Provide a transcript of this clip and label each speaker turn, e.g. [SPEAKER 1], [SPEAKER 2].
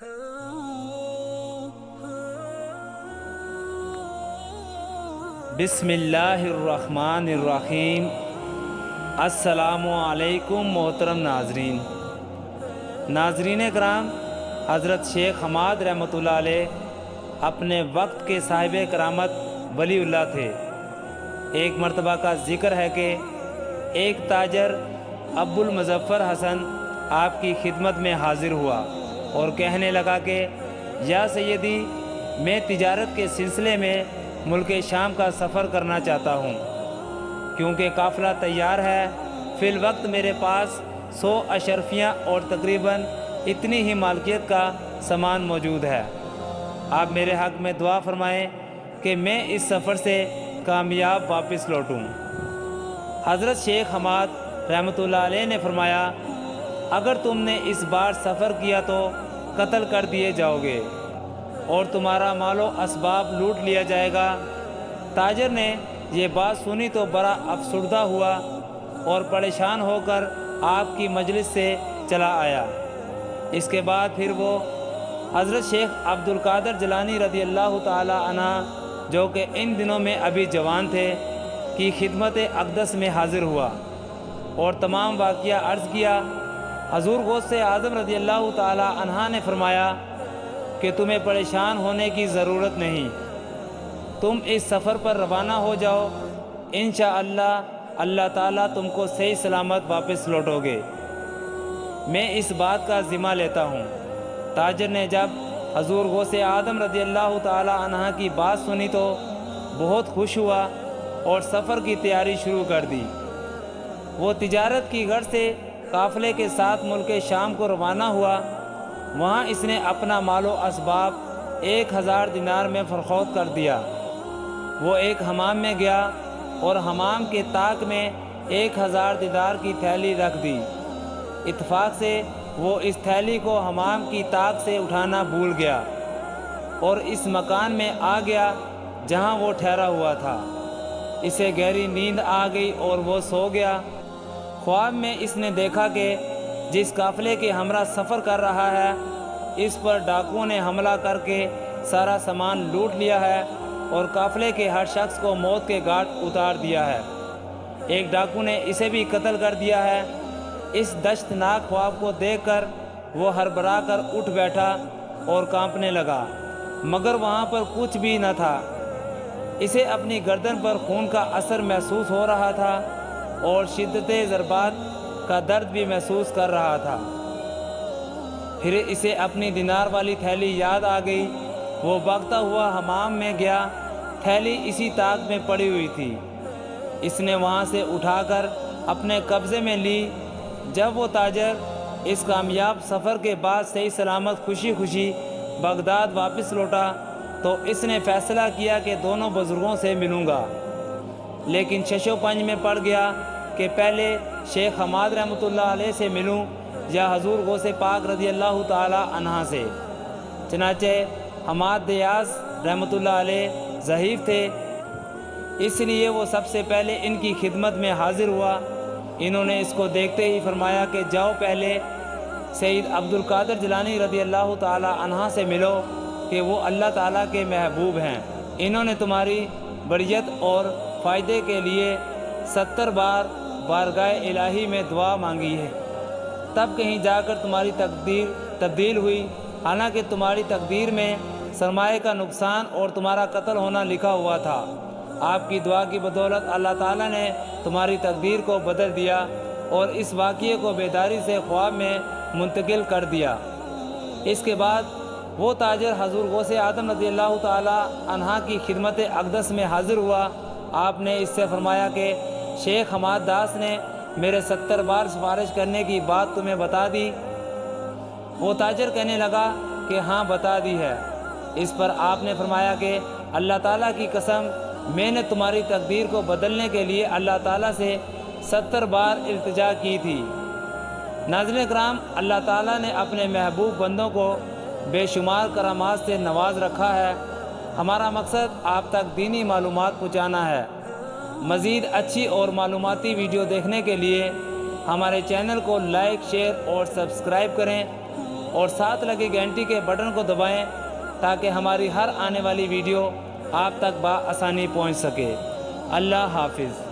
[SPEAKER 1] بسم اللہ الرحمن الرحیم۔ السلام علیکم محترم ناظرین کرام، حضرت شیخ حماد رحمۃ اللہ علیہ اپنے وقت کے صاحب کرامت ولی اللہ تھے۔ ایک مرتبہ کا ذکر ہے کہ ایک تاجر ابو المظفر حسن آپ کی خدمت میں حاضر ہوا اور کہنے لگا کہ یا سیدی، میں تجارت کے سلسلے میں ملک شام کا سفر کرنا چاہتا ہوں، کیونکہ قافلہ تیار ہے۔ فی الوقت میرے پاس 100 اشرفیاں اور تقریباً اتنی ہی مالکیت کا سامان موجود ہے۔ آپ میرے حق میں دعا فرمائیں کہ میں اس سفر سے کامیاب واپس لوٹوں۔ حضرت شیخ حماد رحمۃ اللہ علیہ نے فرمایا، اگر تم نے اس بار سفر کیا تو قتل کر دیے جاؤ گے اور تمہارا مال و اسباب لوٹ لیا جائے گا۔ تاجر نے یہ بات سنی تو بڑا افسردہ ہوا اور پریشان ہو کر آپ کی مجلس سے چلا آیا۔ اس کے بعد پھر وہ حضرت شیخ عبد القادر جیلانی رضی اللہ تعالی عنہ، جو کہ ان دنوں میں ابھی جوان تھے، کی خدمت اقدس میں حاضر ہوا اور تمام واقعہ عرض کیا۔ حضور غوث اعظم رضی اللہ تعالی عنہ نے فرمایا کہ تمہیں پریشان ہونے کی ضرورت نہیں، تم اس سفر پر روانہ ہو جاؤ، انشاءاللہ اللہ تعالیٰ تم کو صحیح سلامت واپس لوٹو گے، میں اس بات کا ذمہ لیتا ہوں۔ تاجر نے جب حضور غوث اعظم رضی اللہ تعالی عنہ کی بات سنی تو بہت خوش ہوا اور سفر کی تیاری شروع کر دی۔ وہ تجارت کی غرض سے قافلے کے ساتھ ملک شام کو روانہ ہوا۔ وہاں اس نے اپنا مال و اسباب 1000 دینار میں فروخت کر دیا۔ وہ ایک حمام میں گیا اور حمام کے طاق میں 1000 دینار کی تھیلی رکھ دی۔ اتفاق سے وہ اس تھیلی کو حمام کی طاق سے اٹھانا بھول گیا اور اس مکان میں آ گیا جہاں وہ ٹھہرا ہوا تھا۔ اسے گہری نیند آ گئی اور وہ سو گیا۔ خواب میں اس نے دیکھا کہ جس قافلے کے ہمراہ سفر کر رہا ہے، اس پر ڈاکوؤں نے حملہ کر کے سارا سامان لوٹ لیا ہے اور قافلے کے ہر شخص کو موت کے گھاٹ اتار دیا ہے۔ ایک ڈاکو نے اسے بھی قتل کر دیا ہے۔ اس دشتناک خواب کو دیکھ کر وہ ہڑبڑا کر اٹھ بیٹھا اور کانپنے لگا، مگر وہاں پر کچھ بھی نہ تھا۔ اسے اپنی گردن پر خون کا اثر محسوس ہو رہا تھا اور شدت ضربات کا درد بھی محسوس کر رہا تھا۔ پھر اسے اپنی دینار والی تھیلی یاد آ گئی۔ وہ بھاگتا ہوا حمام میں گیا، تھیلی اسی طاق میں پڑی ہوئی تھی۔ اس نے وہاں سے اٹھا کر اپنے قبضے میں لی۔ جب وہ تاجر اس کامیاب سفر کے بعد صحیح سلامت خوشی خوشی بغداد واپس لوٹا تو اس نے فیصلہ کیا کہ دونوں بزرگوں سے ملوں گا، لیکن شش و پنج میں پڑ گیا کہ پہلے شیخ حماد رحمۃ اللہ علیہ سے ملوں یا حضور غوث پاک رضی اللہ تعالی عنہ سے۔ چنانچہ حماد دیاس رحمۃ اللہ علیہ ضعیف تھے، اس لیے وہ سب سے پہلے ان کی خدمت میں حاضر ہوا۔ انہوں نے اس کو دیکھتے ہی فرمایا کہ جاؤ پہلے سید عبد القادر جیلانی رضی اللہ تعالی عنہ سے ملو کہ وہ اللہ تعالیٰ کے محبوب ہیں۔ انہوں نے تمہاری بڑیت اور فائدے کے لیے 70 بار بارگاہ الہی میں دعا مانگی ہے، تب کہیں جا کر تمہاری تقدیر تبدیل ہوئی، حالانکہ تمہاری تقدیر میں سرمایہ کا نقصان اور تمہارا قتل ہونا لکھا ہوا تھا۔ آپ کی دعا کی بدولت اللہ تعالیٰ نے تمہاری تقدیر کو بدل دیا اور اس واقعے کو بیداری سے خواب میں منتقل کر دیا۔ اس کے بعد وہ تاجر حضور غوث اعظم رضی اللہ تعالی عنہ کی خدمت اقدس میں حاضر ہوا۔ آپ نے اس سے فرمایا کہ شیخ حماد داس نے میرے 70 بار سفارش کرنے کی بات تمہیں بتا دی؟ وہ تاجر کہنے لگا کہ ہاں بتا دی ہے۔ اس پر آپ نے فرمایا کہ اللہ تعالیٰ کی قسم، میں نے تمہاری تقدیر کو بدلنے کے لیے اللہ تعالیٰ سے 70 بار التجا کی تھی۔ ناظرین کرام، اللہ تعالیٰ نے اپنے محبوب بندوں کو بے شمار کرامات سے نواز رکھا ہے۔ ہمارا مقصد آپ تک دینی معلومات پہنچانا ہے۔ مزید اچھی اور معلوماتی ویڈیو دیکھنے کے لیے ہمارے چینل کو لائک، شیئر اور سبسکرائب کریں۔ اور ساتھ لگے گھنٹی کے بٹن کو دبائیں تاکہ ہماری ہر آنے والی ویڈیو آپ تک بآسانی پہنچ سکے۔ اللہ حافظ۔